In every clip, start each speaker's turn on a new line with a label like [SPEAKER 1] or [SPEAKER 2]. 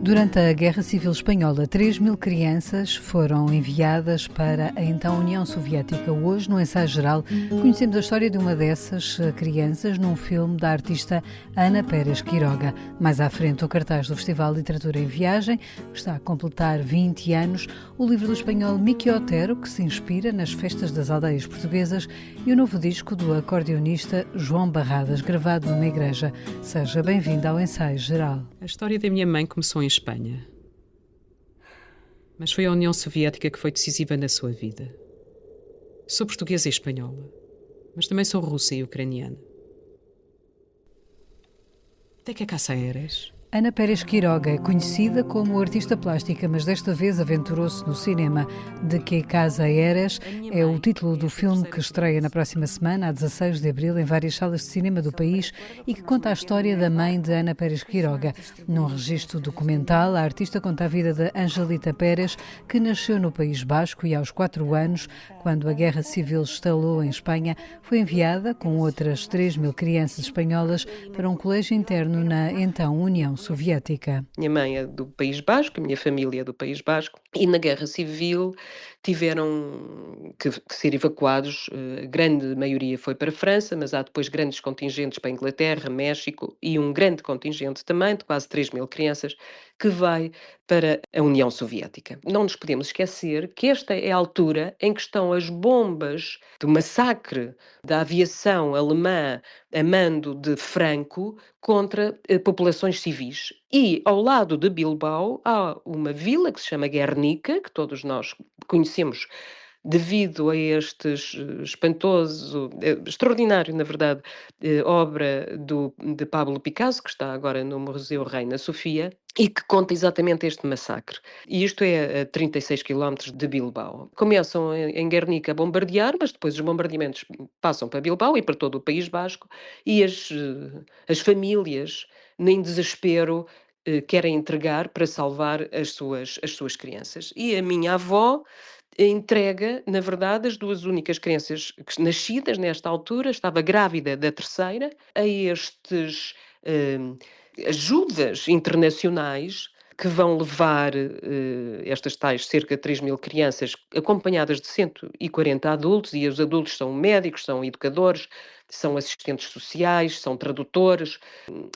[SPEAKER 1] Durante a Guerra Civil Espanhola, 3.000 crianças foram enviadas para a então União Soviética. Hoje, no ensaio geral, conhecemos a história de uma dessas crianças num filme da artista Ana Pérez Quiroga. Mais à frente, o cartaz do Festival de Literatura em Viagem, que está a completar 20 anos, o livro do espanhol Miki Otero, que se inspira nas festas das aldeias portuguesas, e o novo disco do acordeonista João Barradas, gravado numa igreja. Seja bem-vindo ao ensaio geral.
[SPEAKER 2] A história da minha mãe começou em Espanha. Mas foi a União Soviética que foi decisiva na sua vida. Sou portuguesa e espanhola, mas também sou russa e ucraniana. ¿De qué casa eres?
[SPEAKER 1] Ana Pérez Quiroga é conhecida como artista plástica, mas desta vez aventurou-se no cinema. De Que Casa Eres é o título do filme que estreia na próxima semana, a 16 de abril, em várias salas de cinema do país e que conta a história da mãe de Ana Pérez Quiroga. Num registro documental, a artista conta a vida de Angelita Pérez, que nasceu no País Basco e aos 4 anos, quando a Guerra Civil estalou em Espanha, foi enviada, com outras 3.000 crianças espanholas, para um colégio interno na então União Soviética.
[SPEAKER 3] Minha mãe é do País Basco, a minha família é do País Basco, e na Guerra Civil tiveram que ser evacuados. A grande maioria foi para a França, mas há depois grandes contingentes para a Inglaterra, México e um grande contingente também, de quase 3.000 crianças, que vai para a União Soviética. Não nos podemos esquecer que esta é a altura em que estão as bombas do massacre da aviação alemã a mando de Franco contra populações civis. E ao lado de Bilbao há uma vila que se chama Guernica, que todos nós conhecemos devido a este espantoso, extraordinário, na verdade, obra de Pablo Picasso, que está agora no Museu Reina Sofia, e que conta exatamente este massacre. E isto é a 36 quilómetros de Bilbao. Começam em Guernica a bombardear, mas depois os bombardeamentos passam para Bilbao e para todo o País Basco, e as famílias, em desespero, querem entregar para salvar as suas crianças. E a minha avó entrega, na verdade, as duas únicas crianças nascidas nesta altura, estava grávida da terceira, a estes ajudas internacionais que vão levar estas tais cerca de 3.000 crianças, acompanhadas de 140 adultos, e os adultos são médicos, são educadores, são assistentes sociais, são tradutores,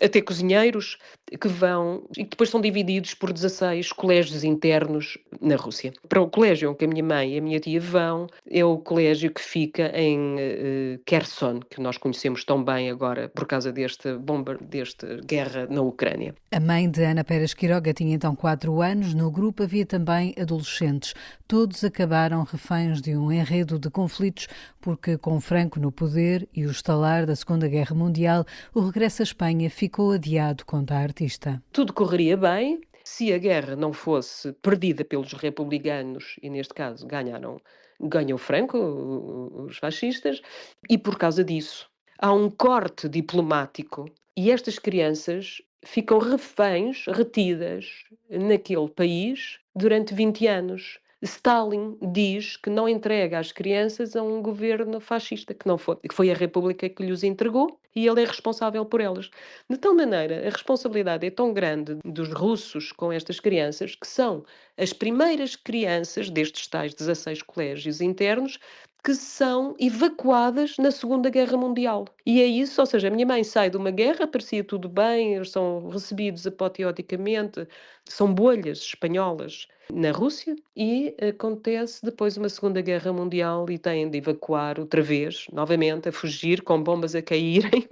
[SPEAKER 3] até cozinheiros, que vão e que depois são divididos por 16 colégios internos na Rússia. Para o colégio onde a minha mãe e a minha tia vão, é o colégio que fica em Kherson, que nós conhecemos tão bem agora por causa desta guerra na Ucrânia.
[SPEAKER 1] A mãe de Ana Pérez Quiroga tinha então 4 anos. No grupo havia também adolescentes. Todos acabaram reféns de um enredo de conflitos, porque com Franco no poder e o estalar da Segunda Guerra Mundial, o regresso à Espanha ficou adiado, conta a artista.
[SPEAKER 3] Tudo correria bem se a guerra não fosse perdida pelos republicanos, e neste caso ganham Franco, os fascistas, e por causa disso há um corte diplomático e estas crianças ficam reféns, retidas naquele país durante 20 anos. Stalin diz que não entrega as crianças a um governo fascista, que foi a República que lhes entregou, e ele é responsável por elas. De tal maneira, a responsabilidade é tão grande dos russos com estas crianças, que são as primeiras crianças destes tais 16 colégios internos que são evacuadas na Segunda Guerra Mundial. E é isso, ou seja, a minha mãe sai de uma guerra, parecia tudo bem, eles são recebidos apoteoticamente, são bolhas espanholas na Rússia, e acontece depois uma Segunda Guerra Mundial e têm de evacuar outra vez, novamente, a fugir com bombas a caírem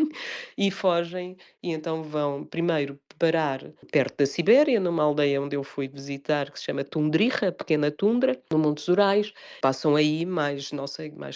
[SPEAKER 3] e fogem, e então vão primeiro parar perto da Sibéria, numa aldeia onde eu fui visitar, que se chama Tundriha, pequena tundra, no Montes Urais. Passam aí mais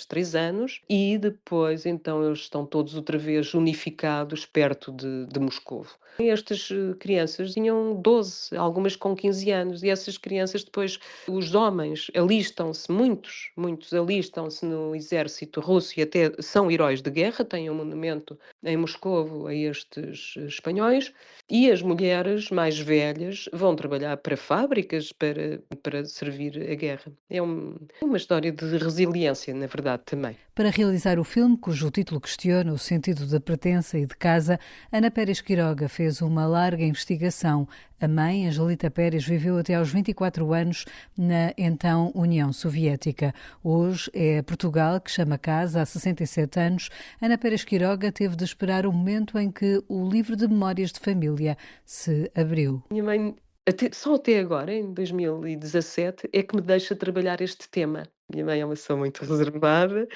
[SPEAKER 3] 3 anos, e depois então eles estão todos outra vez unificados perto de Moscovo. Estas crianças tinham 12, algumas com 15 anos, e essas crianças depois, os homens alistam-se, muitos alistam-se no exército russo e até são heróis de guerra, têm um monumento em Moscovo a estes espanhóis, e as mulheres mais velhas vão trabalhar para fábricas para servir a guerra. É uma história de resiliência, na verdade, também.
[SPEAKER 1] Para realizar o filme, cujo título questiona o sentido da pertença e de casa, Ana Pérez Quiroga fez uma larga investigação. A mãe, Angelita Pérez, viveu até aos 24 anos na então União Soviética. Hoje é Portugal que chama casa há 67 anos. Ana Pérez Quiroga teve de esperar o momento em que o livro de memórias de família se abriu.
[SPEAKER 3] Minha mãe, só até agora, em 2017, é que me deixa trabalhar este tema. Minha mãe é uma pessoa muito reservada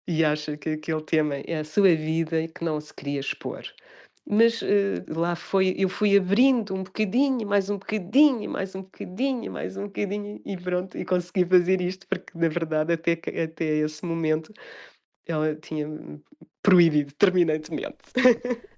[SPEAKER 3] e acha que aquele tema é a sua vida e que não se queria expor. Mas eu fui abrindo um bocadinho, mais um bocadinho, mais um bocadinho, mais um bocadinho e pronto, e consegui fazer isto, porque na verdade até esse momento ela tinha proibido terminantemente.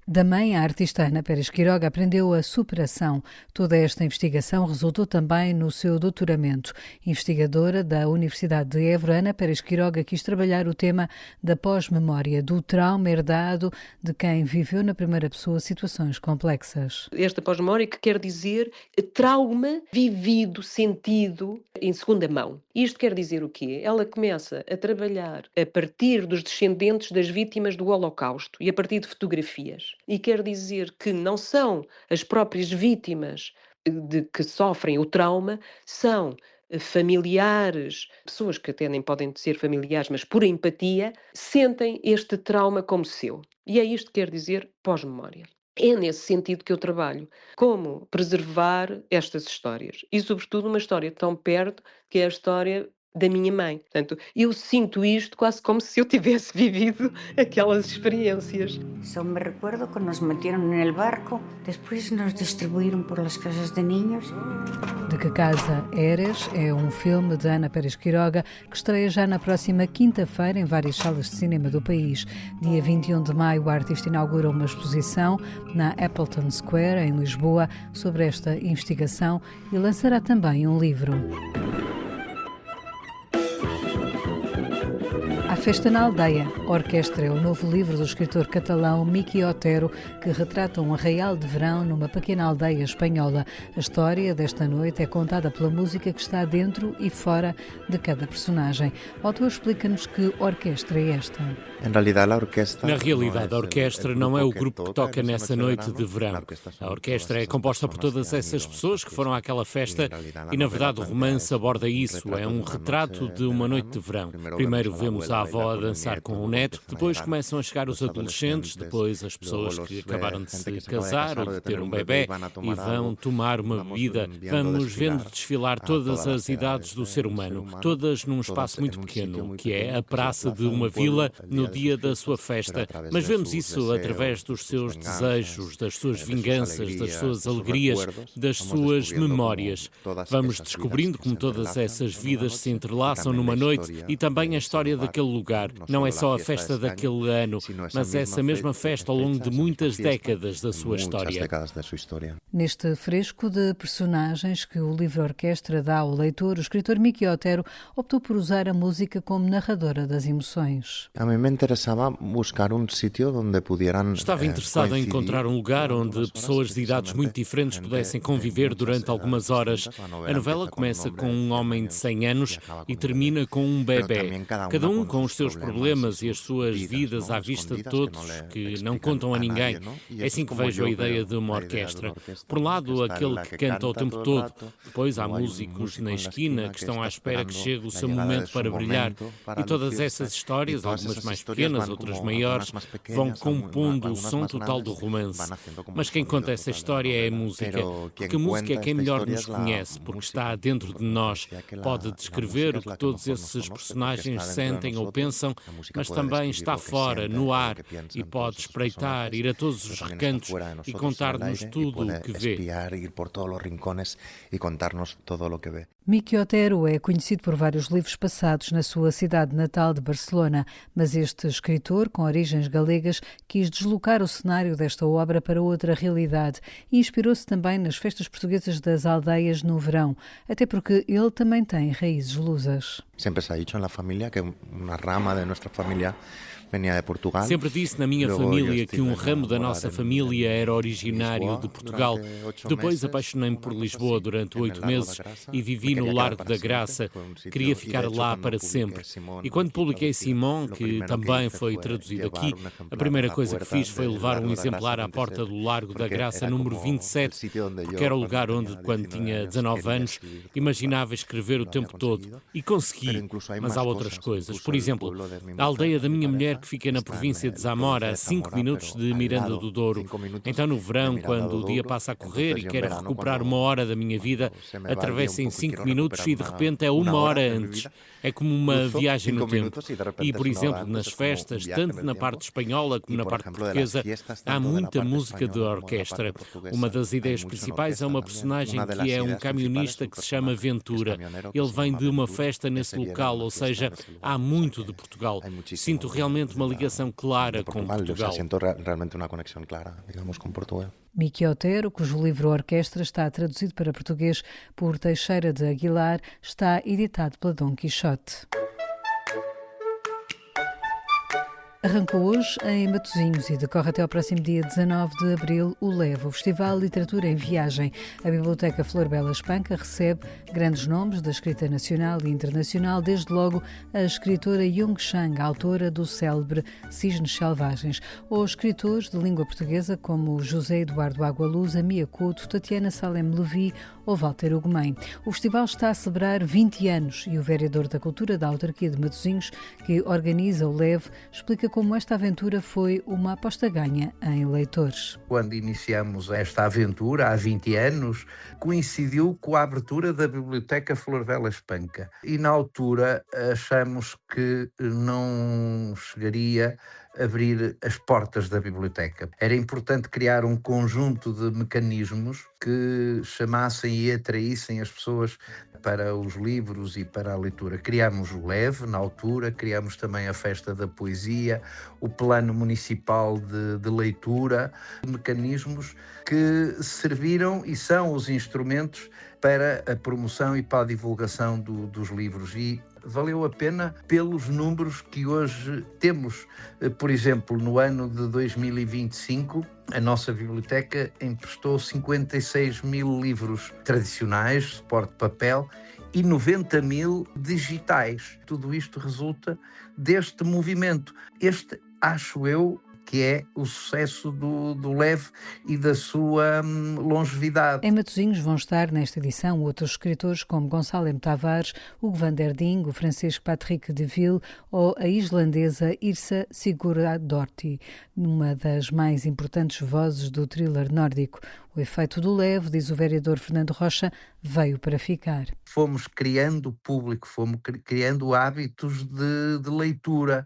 [SPEAKER 1] Da mãe, a artista Ana Pérez Quiroga aprendeu a superação. Toda esta investigação resultou também no seu doutoramento. Investigadora da Universidade de Évora, Ana Pérez Quiroga quis trabalhar o tema da pós-memória, do trauma herdado de quem viveu na primeira pessoa situações complexas.
[SPEAKER 3] Esta pós-memória que quer dizer trauma vivido, sentido em segunda mão. Isto quer dizer o quê? Ela começa a trabalhar a partir dos descendentes das vítimas do Holocausto e a partir de fotografias. E quer dizer que não são as próprias vítimas que sofrem o trauma, são familiares, pessoas que até nem podem ser familiares, mas por empatia, sentem este trauma como seu. E é isto que quer dizer pós-memória. É nesse sentido que eu trabalho. Como preservar estas histórias. E, sobretudo, uma história tão perto, que é a história da minha mãe. Portanto, eu sinto isto quase como se eu tivesse vivido aquelas experiências.
[SPEAKER 4] Só me recuerdo que nos meteram no barco, depois nos distribuíram por las casas de niños.
[SPEAKER 1] De que casa eres é um filme de Ana Pérez Quiroga que estreia já na próxima quinta-feira em várias salas de cinema do país. Dia 21 de maio, o artista inaugura uma exposição na Appleton Square, em Lisboa, sobre esta investigação e lançará também um livro. A Festa na Aldeia. Orquestra é o novo livro do escritor catalão Miqui Otero, que retrata um arraial de verão numa pequena aldeia espanhola. A história desta noite é contada pela música que está dentro e fora de cada personagem. O autor explica-nos que orquestra é esta.
[SPEAKER 5] Na realidade, a orquestra não é o grupo que toca nessa noite de verão. A orquestra é composta por todas essas pessoas que foram àquela festa e, na verdade, o romance aborda isso. É um retrato de uma noite de verão. Primeiro vemos a avó a dançar com o neto, depois começam a chegar os adolescentes, depois as pessoas que acabaram de se casar ou de ter um bebê e vão tomar uma bebida. Vamos vendo desfilar todas as idades do ser humano, todas num espaço muito pequeno, que é a praça de uma vila no dia da sua festa. Mas vemos isso através dos seus desejos, das suas vinganças, das suas alegrias, das suas memórias. Vamos descobrindo como todas essas vidas se entrelaçam numa noite e também a história daquele lugar. Não é só a festa daquele ano, mas essa mesma festa ao longo de muitas décadas da sua história.
[SPEAKER 1] Neste fresco de personagens que o livro orquestra dá ao leitor, o escritor Miqui Otero optou por usar a música como narradora das emoções.
[SPEAKER 5] Estava interessado em encontrar um lugar onde pessoas de idades muito diferentes pudessem conviver durante algumas horas. A novela começa com um homem de 100 anos e termina com um bebê. Cada um com os seus problemas e as suas vidas à vista de todos, que não contam a ninguém. É assim que vejo a ideia de uma orquestra. Por um lado, aquele que canta o tempo todo. Depois há músicos na esquina que estão à espera que chegue o seu momento para brilhar. E todas essas histórias, algumas mais pequenas, outras maiores, vão compondo o som total do romance. Mas quem conta essa história é a música. Porque a música é quem melhor nos conhece, porque está dentro de nós. Pode descrever o que todos esses personagens sentem ou pensam, mas também está fora, no ar, e pode espreitar, ir a todos os recantos e contar-nos tudo o que vê.
[SPEAKER 1] Miqui Otero é conhecido por vários livros passados na sua cidade natal de Barcelona, mas este escritor, com origens galegas, quis deslocar o cenário desta obra para outra realidade e inspirou-se também nas festas portuguesas das aldeias no verão, até porque ele também tem raízes lusas.
[SPEAKER 6] Sempre se ha dicho en la familia que una rama de nuestra familia
[SPEAKER 5] Sempre disse na minha família que um ramo da nossa família era originário de Portugal. Depois apaixonei-me por Lisboa durante 8 meses e vivi no Largo da Graça. Queria ficar lá para sempre. E quando publiquei Simón, que também foi traduzido aqui, a primeira coisa que fiz foi levar um exemplar à porta do Largo da Graça número 27, porque era o lugar onde, quando tinha 19 anos, imaginava escrever o tempo todo. E consegui, mas há outras coisas. Por exemplo, a aldeia da minha mulher, que fica na província de Zamora, a 5 minutos de Miranda do Douro. Então, no verão, quando o dia passa a correr e quero recuperar 1 hora da minha vida, atravesso em 5 minutos e, de repente, é 1 hora antes. É como uma viagem no tempo. E, por exemplo, nas festas, tanto na parte espanhola como na parte portuguesa, há muita música de orquestra. Uma das ideias principais é uma personagem que é um camionista que se chama Ventura. Ele vem de uma festa nesse local, ou seja, há muito de Portugal. Sinto realmente uma ligação clara com Portugal.
[SPEAKER 1] Miki Otero, cujo livro Orquestra está traduzido para português por Teixeira de Aguilar, está editado pela Dom Quixote. Arrancou hoje em Matosinhos e decorre até ao próximo dia 19 de abril o LEV, o Festival Literatura em Viagem. A Biblioteca Flor Bela Espanca recebe grandes nomes da escrita nacional e internacional, desde logo a escritora Yung Shang, autora do célebre Cisnes Selvagens, ou escritores de língua portuguesa como José Eduardo Agualuz, Mia Couto, Tatiana Salem Levi ou Walter Ugumem. O festival está a celebrar 20 anos e o vereador da Cultura da autarquia de Matosinhos, que organiza o LEV, explica como esta aventura foi uma aposta ganha em leitores.
[SPEAKER 6] Quando iniciamos esta aventura, há 20 anos, coincidiu com a abertura da Biblioteca Flor Bela Espanca. E na altura achamos que não chegaria a abrir as portas da biblioteca. Era importante criar um conjunto de mecanismos que chamassem e atraíssem as pessoas para os livros e para a leitura. Criámos o LEV, na altura, criámos também a Festa da Poesia, o Plano Municipal de Leitura, mecanismos que serviram e são os instrumentos para a promoção e para a divulgação dos livros. E valeu a pena pelos números que hoje temos. Por exemplo, no ano de 2025, a nossa biblioteca emprestou 56 mil livros tradicionais, suporte de papel, e 90 mil digitais. Tudo isto resulta deste movimento. Este, acho eu, que é o sucesso do LEV e da sua longevidade.
[SPEAKER 1] Em Matosinhos vão estar nesta edição outros escritores como Gonçalo M. Tavares, Hugo van der Ding, o Francisco Patrick de Ville ou a islandesa Yrsa Sigurðardóttir, uma das mais importantes vozes do thriller nórdico. O efeito do LEV, diz o vereador Fernando Rocha, veio para ficar.
[SPEAKER 6] Fomos criando público, fomos criando hábitos de leitura.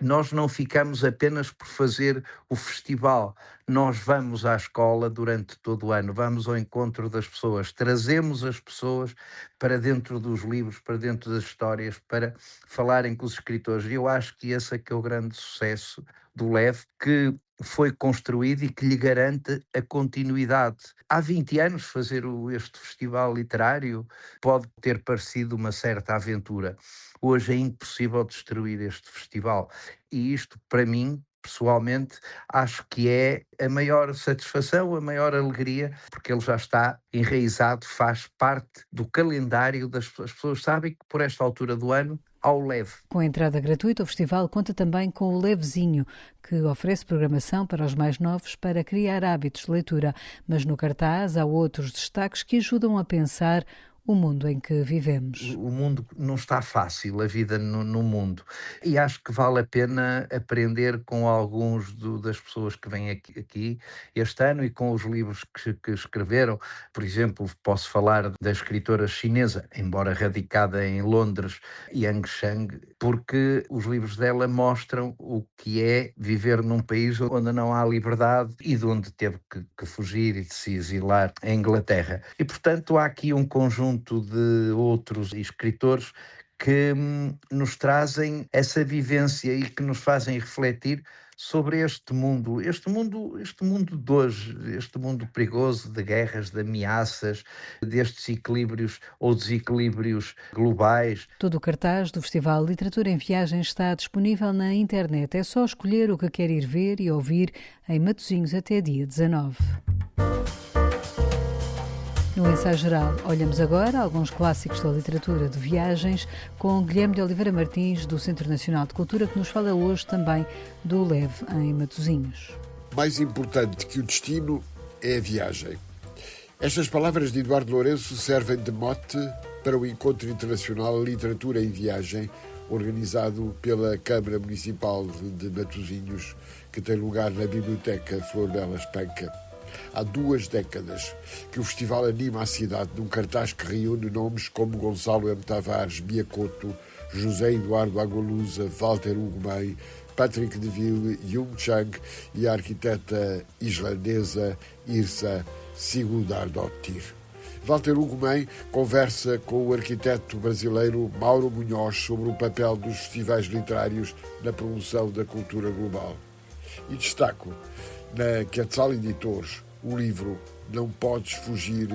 [SPEAKER 6] Nós não ficamos apenas por fazer o festival, nós vamos à escola durante todo o ano, vamos ao encontro das pessoas, trazemos as pessoas para dentro dos livros, para dentro das histórias, para falarem com os escritores. E eu acho que esse é que é o grande sucesso do LEV, que foi construído e que lhe garante a continuidade. Há 20 anos fazer este festival literário pode ter parecido uma certa aventura. Hoje é impossível destruir este festival e isto, para mim, pessoalmente, acho que é a maior satisfação, a maior alegria, porque ele já está enraizado, faz parte do calendário das pessoas. As pessoas sabem que por esta altura do ano ao LEV.
[SPEAKER 1] Com a entrada gratuita, o festival conta também com o LEVzinho, que oferece programação para os mais novos para criar hábitos de leitura. Mas no cartaz há outros destaques que ajudam a pensar o mundo em que vivemos.
[SPEAKER 6] O mundo não está fácil, a vida no mundo. E acho que vale a pena aprender com alguns das pessoas que vêm aqui este ano e com os livros que escreveram. Por exemplo, posso falar da escritora chinesa, embora radicada em Londres, Yang Shang, porque os livros dela mostram o que é viver num país onde não há liberdade e de onde teve que fugir e de se exilar em Inglaterra. E, portanto, há aqui um conjunto de outros escritores que nos trazem essa vivência e que nos fazem refletir sobre este mundo de hoje, este mundo perigoso de guerras, de ameaças, destes equilíbrios ou desequilíbrios globais.
[SPEAKER 1] Todo o cartaz do Festival Literatura em Viagem está disponível na internet. É só escolher o que quer ir ver e ouvir em Matosinhos até dia 19. No Ensaio Geral, olhamos agora alguns clássicos da literatura de viagens com Guilherme de Oliveira Martins, do Centro Nacional de Cultura, que nos fala hoje também do LEV em Matosinhos.
[SPEAKER 7] Mais importante que o destino é a viagem. Estas palavras de Eduardo Lourenço servem de mote para o Encontro Internacional Literatura em Viagem, organizado pela Câmara Municipal de Matosinhos, que tem lugar na Biblioteca Flor Bela Espanca. Há 2 décadas que o festival anima a cidade num cartaz que reúne nomes como Gonçalo M. Tavares, Bia Couto, José Eduardo Agualusa, Walter Hugo May, Patrick de Ville, Jung Chang e a arquiteta islandesa Yrsa Sigurdardóttir. Walter Hugo May conversa com o arquiteto brasileiro Mauro Munhoz sobre o papel dos festivais literários na promoção da cultura global. E destaco na Quetzal Editores o livro Não Podes Fugir,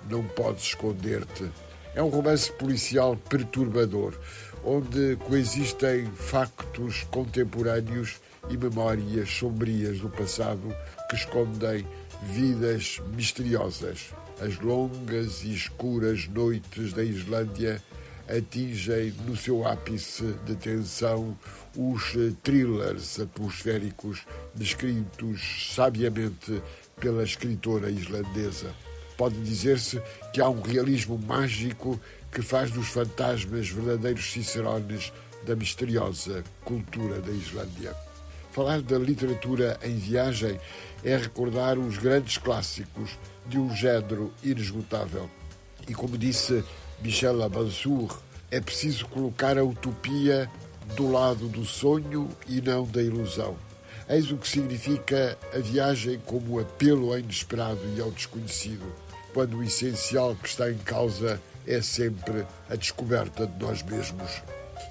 [SPEAKER 7] Não Podes Esconder-te. É um romance policial perturbador, onde coexistem factos contemporâneos e memórias sombrias do passado que escondem vidas misteriosas. As longas e escuras noites da Islândia atingem no seu ápice de tensão os thrillers atmosféricos descritos sabiamente pela escritora islandesa. Pode dizer-se que há um realismo mágico que faz dos fantasmas verdadeiros cicerones da misteriosa cultura da Islândia. Falar da literatura em viagem é recordar os grandes clássicos de um género inesgotável. E como disse Michel Labansour, é preciso colocar a utopia do lado do sonho e não da ilusão. Eis o que significa a viagem como apelo ao inesperado e ao desconhecido, quando o essencial que está em causa é sempre a descoberta de nós mesmos.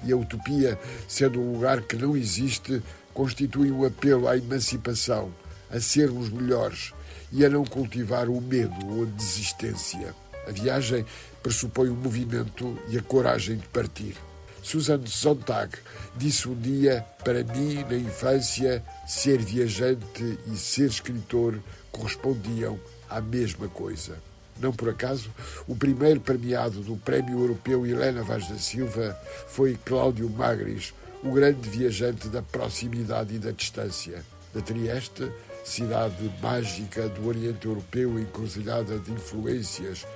[SPEAKER 7] E a utopia, sendo um lugar que não existe, constitui um apelo à emancipação, a sermos melhores e a não cultivar o medo ou a desistência. A viagem pressupõe o movimento e a coragem de partir. Susan Sontag disse um dia: para mim, na infância, ser viajante e ser escritor correspondiam à mesma coisa. Não por acaso, o primeiro premiado do Prémio Europeu Helena Vaz da Silva foi Cláudio Magris, o grande viajante da proximidade e da distância. Da Trieste, cidade mágica do Oriente Europeu, encruzilhada de influências,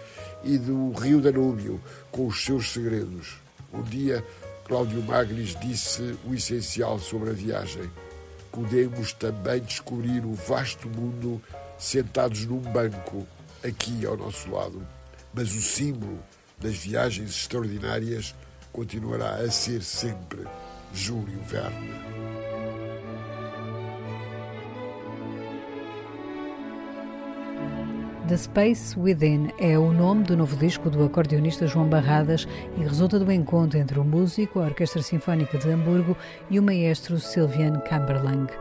[SPEAKER 7] e do Rio Danúbio, com os seus segredos. Um dia, Cláudio Magris disse o essencial sobre a viagem. Podemos também descobrir o vasto mundo sentados num banco, aqui ao nosso lado. Mas o símbolo das viagens extraordinárias continuará a ser sempre Júlio Verne.
[SPEAKER 1] The Space Within é o nome do novo disco do acordeonista João Barradas e resulta do encontro entre o músico, a Orquestra Sinfónica de Hamburgo e o maestro Sylvian Kamberlang.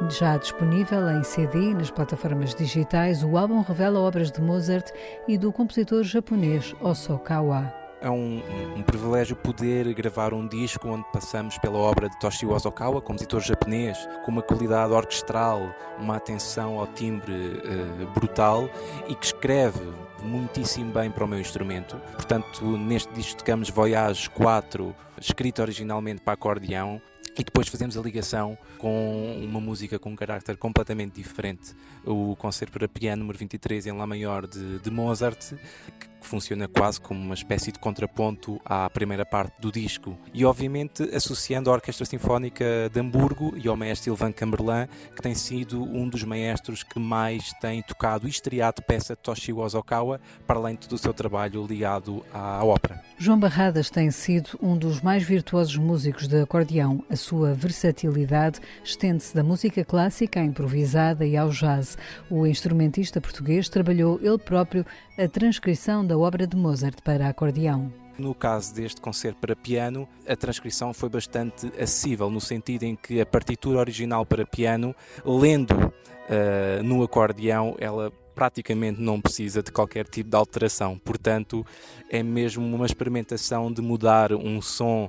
[SPEAKER 1] Já disponível em CD e nas plataformas digitais, o álbum revela obras de Mozart e do compositor japonês Hosokawa.
[SPEAKER 8] É um privilégio poder gravar um disco onde passamos pela obra de Toshio Hosokawa, compositor japonês, com uma qualidade orquestral, uma atenção ao timbre brutal e que escreve muitíssimo bem para o meu instrumento. Portanto, neste disco tocamos Voyage 4, escrito originalmente para acordeão, e depois fazemos a ligação com uma música com um carácter completamente diferente, o Concerto para Piano número 23 em Lá Maior de Mozart, que funciona quase como uma espécie de contraponto à primeira parte do disco. E obviamente associando a Orquestra Sinfónica de Hamburgo e ao maestro Sylvain Kamberlang, que tem sido um dos maestros que mais tem tocado e estreado peça de Toshio Hosokawa, para além do seu trabalho ligado à ópera.
[SPEAKER 1] João Barradas tem sido um dos mais virtuosos músicos de acordeão. A sua versatilidade estende-se da música clássica à improvisada e ao jazz. O instrumentista português trabalhou ele próprio a transcrição da obra de Mozart para acordeão.
[SPEAKER 8] No caso deste concerto para piano, a transcrição foi bastante acessível, no sentido em que a partitura original para piano, lendo no acordeão, ela praticamente não precisa de qualquer tipo de alteração. Portanto, é mesmo uma experimentação de mudar um som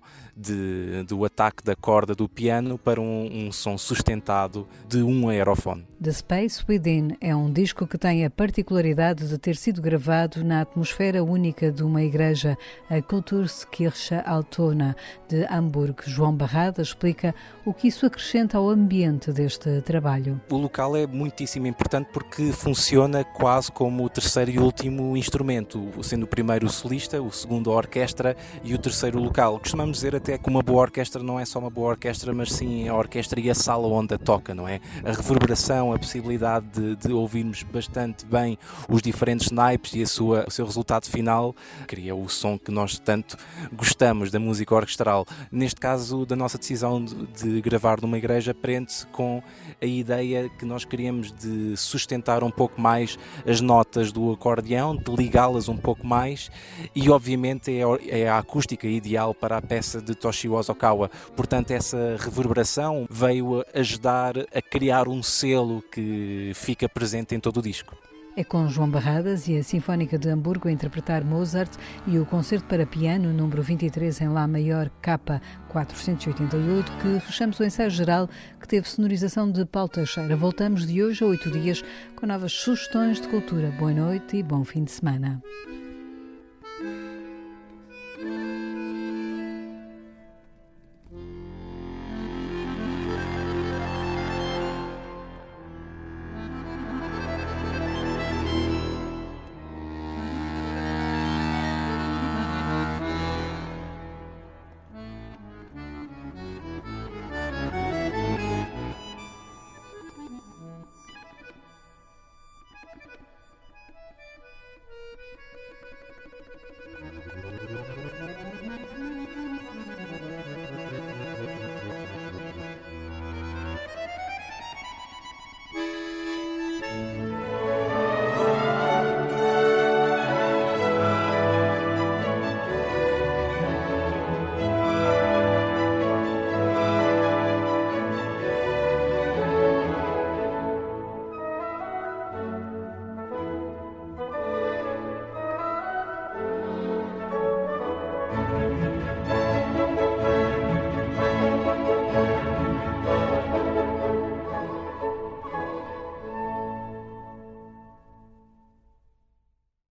[SPEAKER 8] do ataque da corda do piano para um som sustentado de um aerofone.
[SPEAKER 1] The Space Within é um disco que tem a particularidade de ter sido gravado na atmosfera única de uma igreja, a Kulturkirche Altona de Hamburgo. João Barrada explica o que isso acrescenta ao ambiente deste trabalho.
[SPEAKER 8] O local é muitíssimo importante porque funciona quase como o terceiro e último instrumento, sendo o primeiro o solista, o segundo a orquestra e o terceiro o local. Costumamos dizer até que uma boa orquestra não é só uma boa orquestra, mas sim a orquestra e a sala onde a toca, não é? A reverberação, a possibilidade de ouvirmos bastante bem os diferentes naipes e o seu resultado final cria o som que nós tanto gostamos da música orquestral. Neste caso, da nossa decisão de gravar numa igreja, prende-se com a ideia que nós queríamos de sustentar um pouco mais as notas do acordeão, de ligá-las um pouco mais e, obviamente, é a acústica ideal para a peça de Toshio Ozawa. Portanto, essa reverberação veio ajudar a criar um selo que fica presente em todo o disco.
[SPEAKER 1] É com João Barradas e a Sinfónica de Hamburgo a interpretar Mozart e o Concerto para Piano número 23 em Lá maior K 488 que fechamos o ensaio geral que teve sonorização de Paulo Teixeira. Voltamos de hoje a 8 dias com novas sugestões de cultura. Boa noite e bom fim de semana.